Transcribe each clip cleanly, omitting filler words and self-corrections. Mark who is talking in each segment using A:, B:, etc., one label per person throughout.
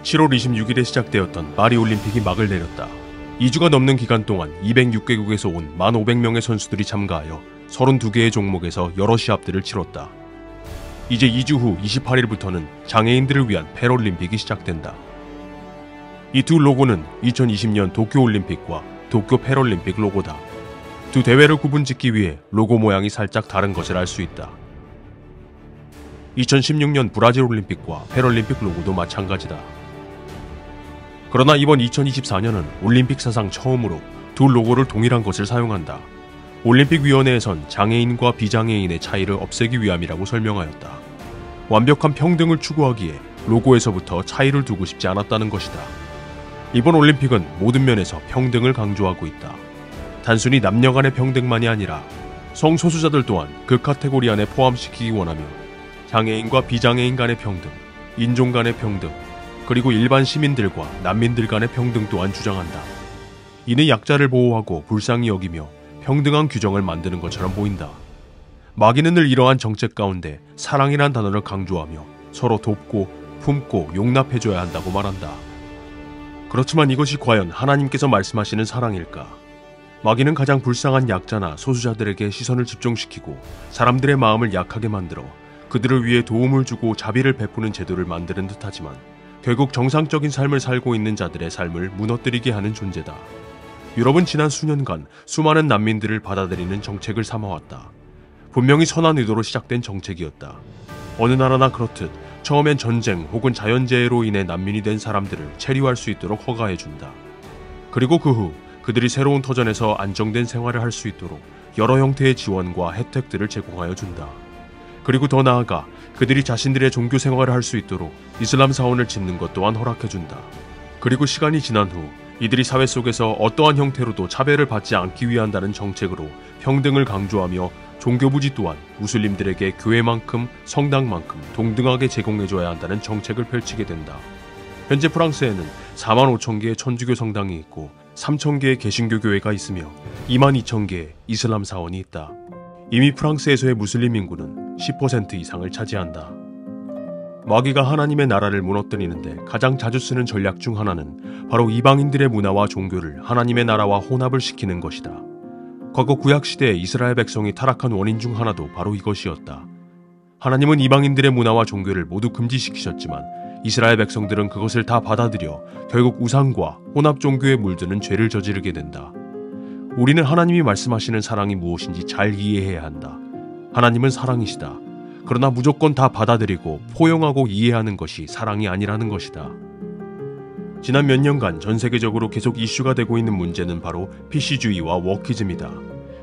A: 7월 26일에 시작되었던 파리 올림픽이 막을 내렸다. 2주가 넘는 기간 동안 206개국에서 온 1,500명의 선수들이 참가하여 32개의 종목에서 여러 시합들을 치렀다. 이제 2주 후 28일부터는 장애인들을 위한 패럴림픽이 시작된다. 이 두 로고는 2020년 도쿄올림픽과 도쿄 패럴림픽 로고다. 두 대회를 구분짓기 위해 로고 모양이 살짝 다른 것을 알 수 있다. 2016년 브라질 올림픽과 패럴림픽 로고도 마찬가지다. 그러나 이번 2024년은 올림픽 사상 처음으로 두 로고를 동일한 것을 사용한다. 올림픽위원회에선 장애인과 비장애인의 차이를 없애기 위함이라고 설명하였다. 완벽한 평등을 추구하기에 로고에서부터 차이를 두고 싶지 않았다는 것이다. 이번 올림픽은 모든 면에서 평등을 강조하고 있다. 단순히 남녀 간의 평등만이 아니라 성소수자들 또한 그 카테고리 안에 포함시키기 원하며 장애인과 비장애인 간의 평등, 인종 간의 평등, 그리고 일반 시민들과 난민들 간의 평등 또한 주장한다. 이는 약자를 보호하고 불쌍히 여기며 평등한 규정을 만드는 것처럼 보인다. 마기는 늘 이러한 정책 가운데 사랑이란 단어를 강조하며 서로 돕고 품고 용납해줘야 한다고 말한다. 그렇지만 이것이 과연 하나님께서 말씀하시는 사랑일까? 마귀는 가장 불쌍한 약자나 소수자들에게 시선을 집중시키고 사람들의 마음을 약하게 만들어 그들을 위해 도움을 주고 자비를 베푸는 제도를 만드는 듯하지만 결국 정상적인 삶을 살고 있는 자들의 삶을 무너뜨리게 하는 존재다. 유럽은 지난 수년간 수많은 난민들을 받아들이는 정책을 삼아왔다. 분명히 선한 의도로 시작된 정책이었다. 어느 나라나 그렇듯 처음엔 전쟁 혹은 자연재해로 인해 난민이 된 사람들을 체류할 수 있도록 허가해준다. 그리고 그 후 그들이 새로운 터전에서 안정된 생활을 할 수 있도록 여러 형태의 지원과 혜택들을 제공하여 준다. 그리고 더 나아가 그들이 자신들의 종교 생활을 할 수 있도록 이슬람 사원을 짓는 것 또한 허락해준다. 그리고 시간이 지난 후 이들이 사회 속에서 어떠한 형태로도 차별을 받지 않기 위한다는 정책으로 평등을 강조하며 종교부지 또한 무슬림들에게 교회만큼 성당만큼 동등하게 제공해줘야 한다는 정책을 펼치게 된다. 현재 프랑스에는 45,000개의 천주교 성당이 있고 3,000개의 개신교 교회가 있으며 22,000개의 이슬람 사원이 있다. 이미 프랑스에서의 무슬림 인구는 10% 이상을 차지한다. 마귀가 하나님의 나라를 무너뜨리는데 가장 자주 쓰는 전략 중 하나는 바로 이방인들의 문화와 종교를 하나님의 나라와 혼합을 시키는 것이다. 과거 구약시대에 이스라엘 백성이 타락한 원인 중 하나도 바로 이것이었다. 하나님은 이방인들의 문화와 종교를 모두 금지시키셨지만 이스라엘 백성들은 그것을 다 받아들여 결국 우상과 혼합 종교에 물드는 죄를 저지르게 된다. 우리는 하나님이 말씀하시는 사랑이 무엇인지 잘 이해해야 한다. 하나님은 사랑이시다. 그러나 무조건 다 받아들이고 포용하고 이해하는 것이 사랑이 아니라는 것이다. 지난 몇 년간 전 세계적으로 계속 이슈가 되고 있는 문제는 바로 PC주의와 워키즘이다.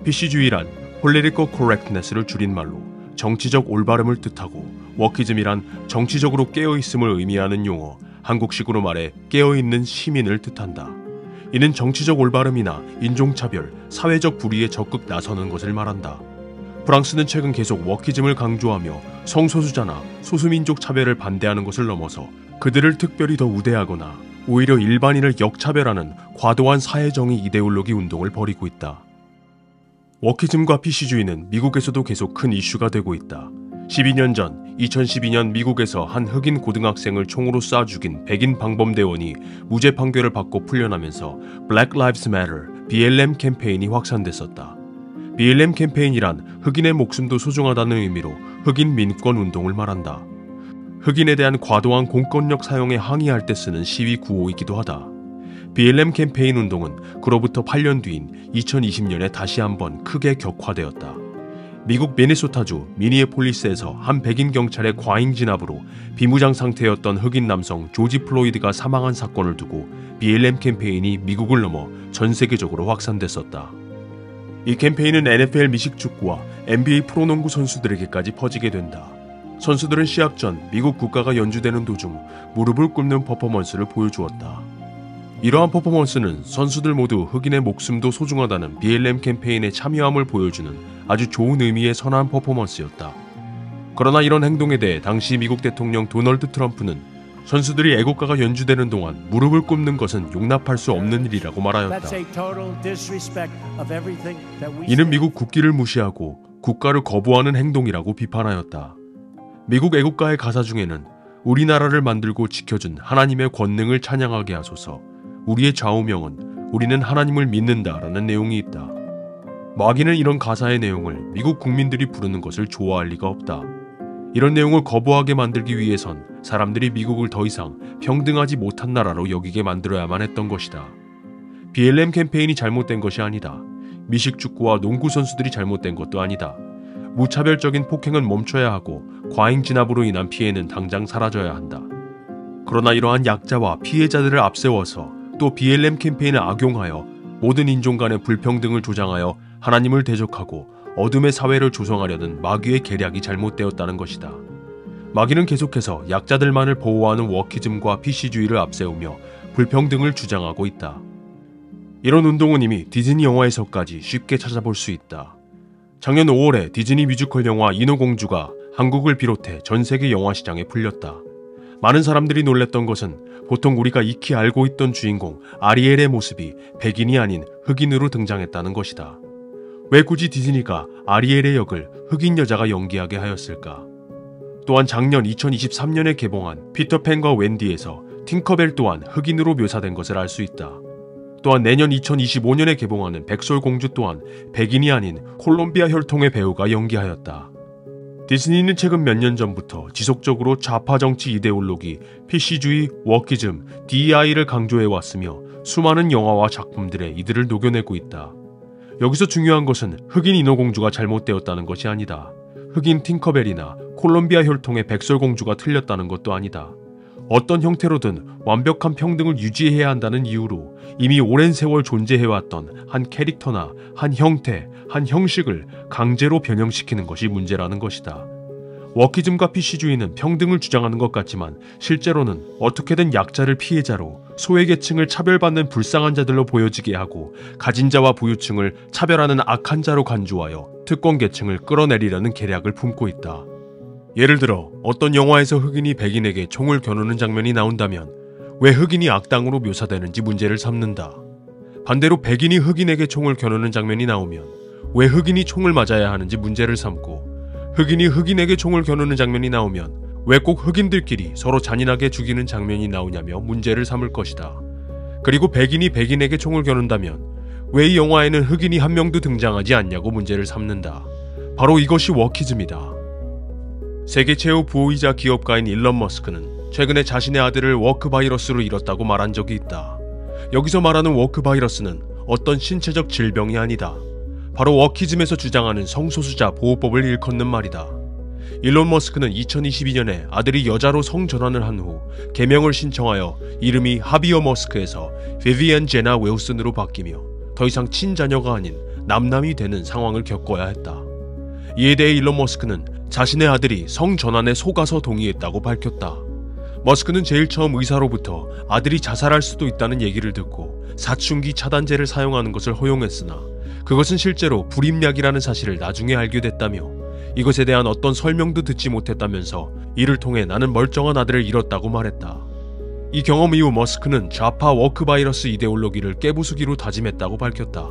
A: PC주의란 Political Correctness를 줄인 말로 정치적 올바름을 뜻하고 워키즘이란 정치적으로 깨어있음을 의미하는 용어, 한국식으로 말해 깨어있는 시민을 뜻한다. 이는 정치적 올바름이나 인종차별, 사회적 불의에 적극 나서는 것을 말한다. 프랑스는 최근 계속 워키즘을 강조하며 성소수자나 소수민족 차별을 반대하는 것을 넘어서 그들을 특별히 더 우대하거나 오히려 일반인을 역차별하는 과도한 사회정의 이데올로기 운동을 벌이고 있다. 워키즘과 PC주의는 미국에서도 계속 큰 이슈가 되고 있다. 12년 전 2012년 미국에서 한 흑인 고등학생을 총으로 쏴 죽인 백인 방범대원이 무죄 판결을 받고 풀려나면서 Black Lives Matter BLM 캠페인이 확산됐었다. BLM 캠페인이란 흑인의 목숨도 소중하다는 의미로 흑인 민권 운동을 말한다. 흑인에 대한 과도한 공권력 사용에 항의할 때 쓰는 시위 구호이기도 하다. BLM 캠페인 운동은 그로부터 8년 뒤인 2020년에 다시 한번 크게 격화되었다. 미국 미네소타주 미니애폴리스에서 한 백인 경찰의 과잉 진압으로 비무장 상태였던 흑인 남성 조지 플로이드가 사망한 사건을 두고 BLM 캠페인이 미국을 넘어 전 세계적으로 확산됐었다. 이 캠페인은 NFL 미식축구와 NBA 프로농구 선수들에게까지 퍼지게 된다. 선수들은 시합 전 미국 국가가 연주되는 도중 무릎을 꿇는 퍼포먼스를 보여주었다. 이러한 퍼포먼스는 선수들 모두 흑인의 목숨도 소중하다는 BLM 캠페인에 참여함을 보여주는 아주 좋은 의미의 선한 퍼포먼스였다. 그러나 이런 행동에 대해 당시 미국 대통령 도널드 트럼프는 선수들이 애국가가 연주되는 동안 무릎을 꿇는 것은 용납할 수 없는 일이라고 말하였다. 이는 미국 국기를 무시하고 국가를 거부하는 행동이라고 비판하였다. 미국 애국가의 가사 중에는 우리나라를 만들고 지켜준 하나님의 권능을 찬양하게 하소서. 우리의 좌우명은 우리는 하나님을 믿는다라는 내용이 있다. 마귀는 이런 가사의 내용을 미국 국민들이 부르는 것을 좋아할 리가 없다. 이런 내용을 거부하게 만들기 위해선 사람들이 미국을 더 이상 평등하지 못한 나라로 여기게 만들어야만 했던 것이다. BLM 캠페인이 잘못된 것이 아니다. 미식축구와 농구 선수들이 잘못된 것도 아니다. 무차별적인 폭행은 멈춰야 하고 과잉 진압으로 인한 피해는 당장 사라져야 한다. 그러나 이러한 약자와 피해자들을 앞세워서 또 BLM 캠페인을 악용하여 모든 인종 간의 불평등을 조장하여 하나님을 대적하고 어둠의 사회를 조성하려는 마귀의 계략이 잘못되었다는 것이다. 마귀는 계속해서 약자들만을 보호하는 워키즘과 PC주의를 앞세우며 불평등을 주장하고 있다. 이런 운동은 이미 디즈니 영화에서까지 쉽게 찾아볼 수 있다. 작년 5월에 디즈니 뮤지컬 영화 인어공주가 한국을 비롯해 전 세계 영화 시장에 풀렸다. 많은 사람들이 놀랬던 것은 보통 우리가 익히 알고 있던 주인공 아리엘의 모습이 백인이 아닌 흑인으로 등장했다는 것이다. 왜 굳이 디즈니가 아리엘의 역을 흑인 여자가 연기하게 하였을까? 또한 작년 2023년에 개봉한 피터팬과 웬디에서 팅커벨 또한 흑인으로 묘사된 것을 알 수 있다. 또한 내년 2025년에 개봉하는 백설공주 또한 백인이 아닌 콜롬비아 혈통의 배우가 연기하였다. 디즈니는 최근 몇 년 전부터 지속적으로 좌파 정치 이데올로기, PC주의, 워키즘, DEI를 강조해왔으며 수많은 영화와 작품들에 이들을 녹여내고 있다. 여기서 중요한 것은 흑인 인어공주가 잘못되었다는 것이 아니다. 흑인 팅커벨이나 콜롬비아 혈통의 백설공주가 틀렸다는 것도 아니다. 어떤 형태로든 완벽한 평등을 유지해야 한다는 이유로 이미 오랜 세월 존재해왔던 한 캐릭터나 한 형태, 한 형식을 강제로 변형시키는 것이 문제라는 것이다. 워키즘과 PC주의는 평등을 주장하는 것 같지만 실제로는 어떻게든 약자를 피해자로, 소외계층을 차별받는 불쌍한 자들로 보여지게 하고 가진 자와 부유층을 차별하는 악한 자로 간주하여 특권계층을 끌어내리려는 계략을 품고 있다. 예를 들어 어떤 영화에서 흑인이 백인에게 총을 겨누는 장면이 나온다면 왜 흑인이 악당으로 묘사되는지 문제를 삼는다. 반대로 백인이 흑인에게 총을 겨누는 장면이 나오면 왜 흑인이 총을 맞아야 하는지 문제를 삼고, 흑인이 흑인에게 총을 겨누는 장면이 나오면 왜 꼭 흑인들끼리 서로 잔인하게 죽이는 장면이 나오냐며 문제를 삼을 것이다. 그리고 백인이 백인에게 총을 겨눈다면 왜 이 영화에는 흑인이 한 명도 등장하지 않냐고 문제를 삼는다. 바로 이것이 워키즘이다. 세계 최후 부호이자 기업가인 일론 머스크는 최근에 자신의 아들을 워크바이러스로 잃었다고 말한 적이 있다. 여기서 말하는 워크바이러스는 어떤 신체적 질병이 아니다. 바로 워키즘에서 주장하는 성소수자 보호법을 일컫는 말이다. 일론 머스크는 2022년에 아들이 여자로 성전환을 한 후 개명을 신청하여 이름이 하비어 머스크에서 비비안 제나 웨우슨으로 바뀌며 더 이상 친자녀가 아닌 남남이 되는 상황을 겪어야 했다. 이에 대해 일론 머스크는 자신의 아들이 성전환에 속아서 동의했다고 밝혔다. 머스크는 제일 처음 의사로부터 아들이 자살할 수도 있다는 얘기를 듣고 사춘기 차단제를 사용하는 것을 허용했으나 그것은 실제로 불임약이라는 사실을 나중에 알게 됐다며 이것에 대한 어떤 설명도 듣지 못했다면서 이를 통해 나는 멀쩡한 아들을 잃었다고 말했다. 이 경험 이후 머스크는 좌파 워크바이러스 이데올로기를 깨부수기로 다짐했다고 밝혔다.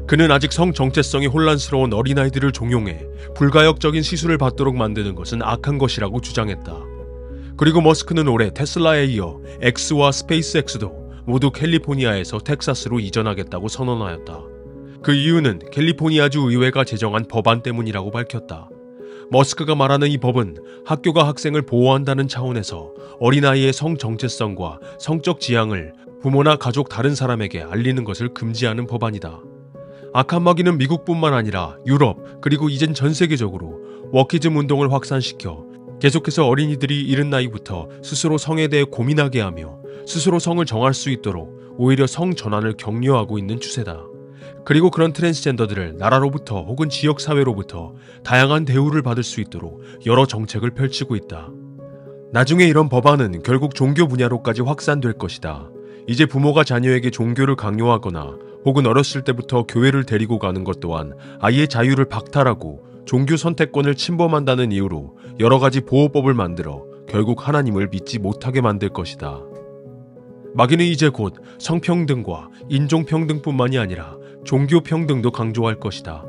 A: 그는 아직 성 정체성이 혼란스러운 어린아이들을 종용해 불가역적인 시술을 받도록 만드는 것은 악한 것이라고 주장했다. 그리고 머스크는 올해 테슬라에 이어 X와 스페이스X도 모두 캘리포니아에서 텍사스로 이전하겠다고 선언하였다. 그 이유는 캘리포니아주 의회가 제정한 법안 때문이라고 밝혔다. 머스크가 말하는 이 법은 학교가 학생을 보호한다는 차원에서 어린아이의 성 정체성과 성적 지향을 부모나 가족 다른 사람에게 알리는 것을 금지하는 법안이다. 악한 마귀는 미국뿐만 아니라 유럽 그리고 이젠 전 세계적으로 워키즘 운동을 확산시켜 계속해서 어린이들이 이른 나이부터 스스로 성에 대해 고민하게 하며 스스로 성을 정할 수 있도록 오히려 성 전환을 격려하고 있는 추세다. 그리고 그런 트랜스젠더들을 나라로부터 혹은 지역사회로부터 다양한 대우를 받을 수 있도록 여러 정책을 펼치고 있다. 나중에 이런 법안은 결국 종교 분야로까지 확산될 것이다. 이제 부모가 자녀에게 종교를 강요하거나 혹은 어렸을 때부터 교회를 데리고 가는 것 또한 아이의 자유를 박탈하고 종교 선택권을 침범한다는 이유로 여러 가지 보호법을 만들어 결국 하나님을 믿지 못하게 만들 것이다. 마귀는 이제 곧 성평등과 인종평등뿐만이 아니라 종교평등도 강조할 것이다.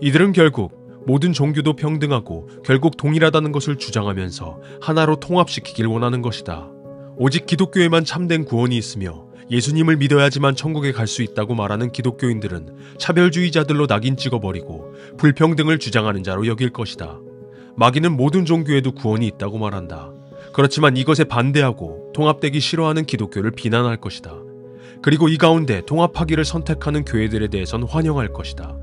A: 이들은 결국 모든 종교도 평등하고 결국 동일하다는 것을 주장하면서 하나로 통합시키길 원하는 것이다. 오직 기독교에만 참된 구원이 있으며 예수님을 믿어야지만 천국에 갈 수 있다고 말하는 기독교인들은 차별주의자들로 낙인 찍어버리고 불평등을 주장하는 자로 여길 것이다. 마귀는 모든 종교에도 구원이 있다고 말한다. 그렇지만 이것에 반대하고 통합되기 싫어하는 기독교를 비난할 것이다. 그리고 이 가운데 통합하기를 선택하는 교회들에 대해선 환영할 것이다.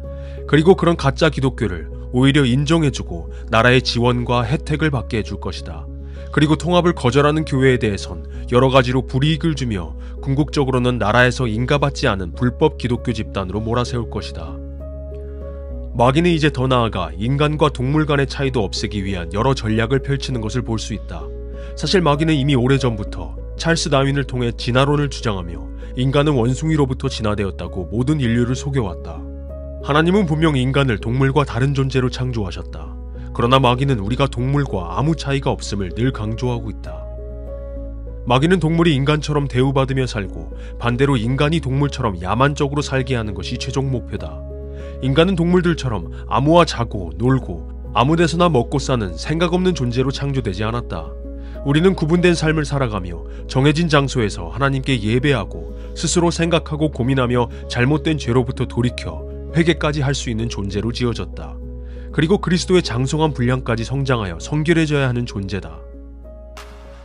A: 그리고 그런 가짜 기독교를 오히려 인정해주고 나라의 지원과 혜택을 받게 해줄 것이다. 그리고 통합을 거절하는 교회에 대해선 여러 가지로 불이익을 주며 궁극적으로는 나라에서 인가받지 않은 불법 기독교 집단으로 몰아세울 것이다. 마귀는 이제 더 나아가 인간과 동물 간의 차이도 없애기 위한 여러 전략을 펼치는 것을 볼 수 있다. 사실 마귀는 이미 오래전부터 찰스 다윈을 통해 진화론을 주장하며 인간은 원숭이로부터 진화되었다고 모든 인류를 속여왔다. 하나님은 분명 인간을 동물과 다른 존재로 창조하셨다. 그러나 마귀는 우리가 동물과 아무 차이가 없음을 늘 강조하고 있다. 마귀는 동물이 인간처럼 대우받으며 살고 반대로 인간이 동물처럼 야만적으로 살게 하는 것이 최종 목표다. 인간은 동물들처럼 아무와 자고 놀고 아무데서나 먹고 사는 생각 없는 존재로 창조되지 않았다. 우리는 구분된 삶을 살아가며 정해진 장소에서 하나님께 예배하고 스스로 생각하고 고민하며 잘못된 죄로부터 돌이켜 회개까지 할 수 있는 존재로 지어졌다. 그리고 그리스도의 장성한 분량까지 성장하여 성결해져야 하는 존재다.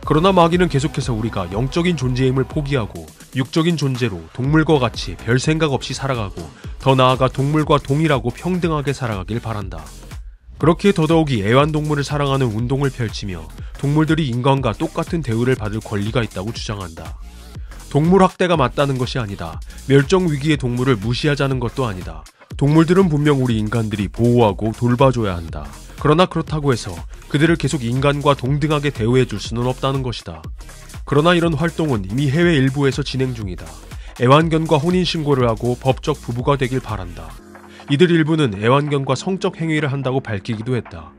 A: 그러나 마귀는 계속해서 우리가 영적인 존재임을 포기하고 육적인 존재로 동물과 같이 별 생각 없이 살아가고 더 나아가 동물과 동일하고 평등하게 살아가길 바란다. 그렇기에 더더욱이 애완동물을 사랑하는 운동을 펼치며 동물들이 인간과 똑같은 대우를 받을 권리가 있다고 주장한다. 동물 학대가 맞다는 것이 아니다. 멸종 위기의 동물을 무시하자는 것도 아니다. 동물들은 분명 우리 인간들이 보호하고 돌봐줘야 한다. 그러나 그렇다고 해서 그들을 계속 인간과 동등하게 대우해줄 수는 없다는 것이다. 그러나 이런 활동은 이미 해외 일부에서 진행 중이다. 애완견과 혼인신고를 하고 법적 부부가 되길 바란다. 이들 일부는 애완견과 성적 행위를 한다고 밝히기도 했다.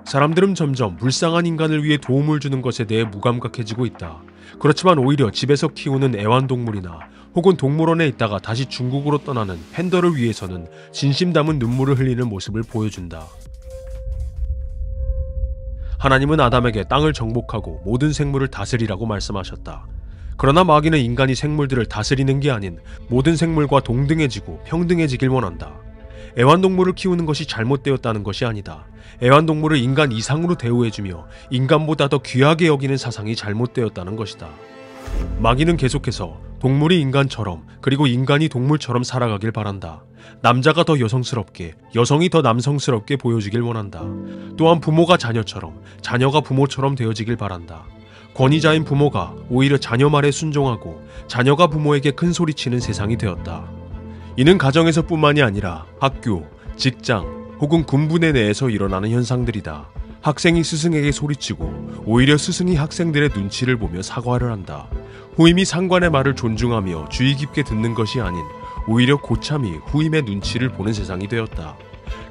A: 사람들은 점점 불쌍한 인간을 위해 도움을 주는 것에 대해 무감각해지고 있다. 그렇지만 오히려 집에서 키우는 애완동물이나 혹은 동물원에 있다가 다시 중국으로 떠나는 팬더를 위해서는 진심 담은 눈물을 흘리는 모습을 보여준다. 하나님은 아담에게 땅을 정복하고 모든 생물을 다스리라고 말씀하셨다. 그러나 마귀는 인간이 생물들을 다스리는 게 아닌 모든 생물과 동등해지고 평등해지길 원한다. 애완동물을 키우는 것이 잘못되었다는 것이 아니다. 애완동물을 인간 이상으로 대우해주며 인간보다 더 귀하게 여기는 사상이 잘못되었다는 것이다. 마귀는 계속해서 동물이 인간처럼 그리고 인간이 동물처럼 살아가길 바란다. 남자가 더 여성스럽게, 여성이 더 남성스럽게 보여지길 원한다. 또한 부모가 자녀처럼, 자녀가 부모처럼 되어지길 바란다. 권위자인 부모가 오히려 자녀 말에 순종하고 자녀가 부모에게 큰 소리치는 세상이 되었다. 이는 가정에서 뿐만이 아니라 학교, 직장 혹은 군부대 내에서 일어나는 현상들이다. 학생이 스승에게 소리치고 오히려 스승이 학생들의 눈치를 보며 사과를 한다. 후임이 상관의 말을 존중하며 주의 깊게 듣는 것이 아닌 오히려 고참이 후임의 눈치를 보는 세상이 되었다.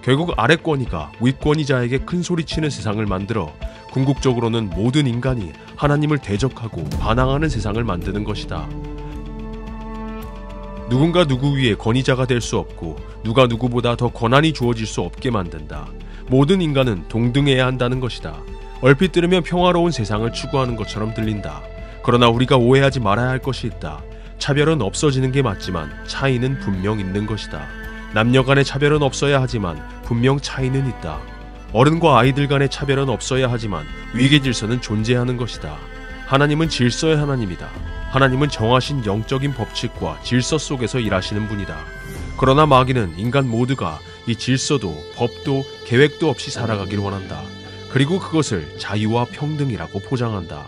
A: 결국 아래권위가 윗권위자에게 큰 소리치는 세상을 만들어 궁극적으로는 모든 인간이 하나님을 대적하고 반항하는 세상을 만드는 것이다. 누군가 누구 위에 권위자가 될 수 없고 누가 누구보다 더 권한이 주어질 수 없게 만든다. 모든 인간은 동등해야 한다는 것이다. 얼핏 들으면 평화로운 세상을 추구하는 것처럼 들린다. 그러나 우리가 오해하지 말아야 할 것이 있다. 차별은 없어지는 게 맞지만 차이는 분명 있는 것이다. 남녀 간의 차별은 없어야 하지만 분명 차이는 있다. 어른과 아이들 간의 차별은 없어야 하지만 위계 질서는 존재하는 것이다. 하나님은 질서의 하나님이다. 하나님은 정하신 영적인 법칙과 질서 속에서 일하시는 분이다. 그러나 마귀는 인간 모두가 이 질서도 법도 계획도 없이 살아가길 원한다. 그리고 그것을 자유와 평등이라고 포장한다.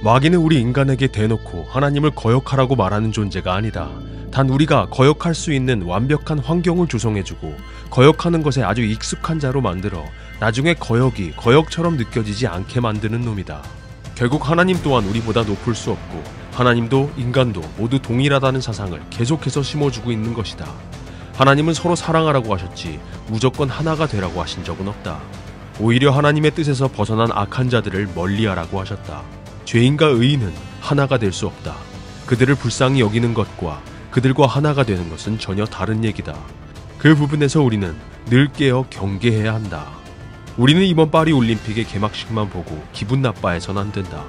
A: 마귀는 우리 인간에게 대놓고 하나님을 거역하라고 말하는 존재가 아니다. 단 우리가 거역할 수 있는 완벽한 환경을 조성해주고 거역하는 것에 아주 익숙한 자로 만들어 나중에 거역이 거역처럼 느껴지지 않게 만드는 놈이다. 결국 하나님 또한 우리보다 높을 수 없고 하나님도 인간도 모두 동일하다는 사상을 계속해서 심어주고 있는 것이다. 하나님은 서로 사랑하라고 하셨지 무조건 하나가 되라고 하신 적은 없다. 오히려 하나님의 뜻에서 벗어난 악한 자들을 멀리하라고 하셨다. 죄인과 의인은 하나가 될 수 없다. 그들을 불쌍히 여기는 것과 그들과 하나가 되는 것은 전혀 다른 얘기다. 그 부분에서 우리는 늘 깨어 경계해야 한다. 우리는 이번 파리 올림픽의 개막식만 보고 기분 나빠해선 안 된다.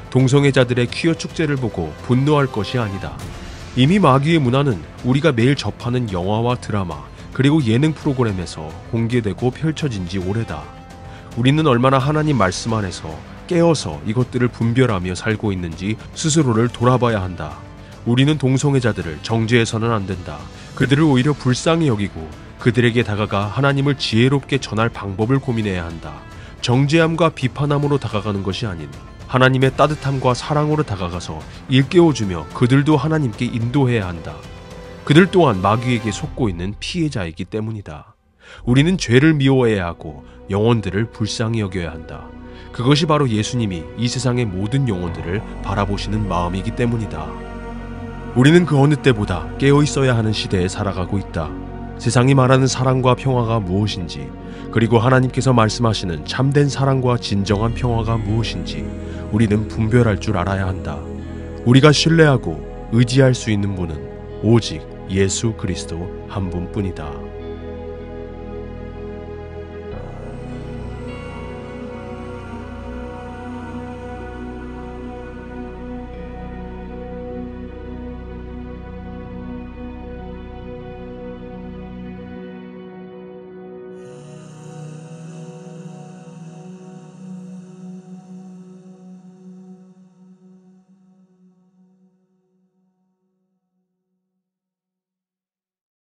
A: 동성애자들의 퀴어 축제를 보고 분노할 것이 아니다. 이미 마귀의 문화는 우리가 매일 접하는 영화와 드라마 그리고 예능 프로그램에서 공개되고 펼쳐진 지 오래다. 우리는 얼마나 하나님 말씀 안에서 깨어서 이것들을 분별하며 살고 있는지 스스로를 돌아봐야 한다. 우리는 동성애자들을 정죄해서는 안 된다. 그들을 오히려 불쌍히 여기고 그들에게 다가가 하나님을 지혜롭게 전할 방법을 고민해야 한다. 정죄함과 비판함으로 다가가는 것이 아닌 하나님의 따뜻함과 사랑으로 다가가서 일깨워주며 그들도 하나님께 인도해야 한다. 그들 또한 마귀에게 속고 있는 피해자이기 때문이다. 우리는 죄를 미워해야 하고 영혼들을 불쌍히 여겨야 한다. 그것이 바로 예수님이 이 세상의 모든 영혼들을 바라보시는 마음이기 때문이다. 우리는 그 어느 때보다 깨어있어야 하는 시대에 살아가고 있다. 세상이 말하는 사랑과 평화가 무엇인지, 그리고 하나님께서 말씀하시는 참된 사랑과 진정한 평화가 무엇인지 우리는 분별할 줄 알아야 한다. 우리가 신뢰하고 의지할 수 있는 분은 오직 예수 그리스도 한 분뿐이다.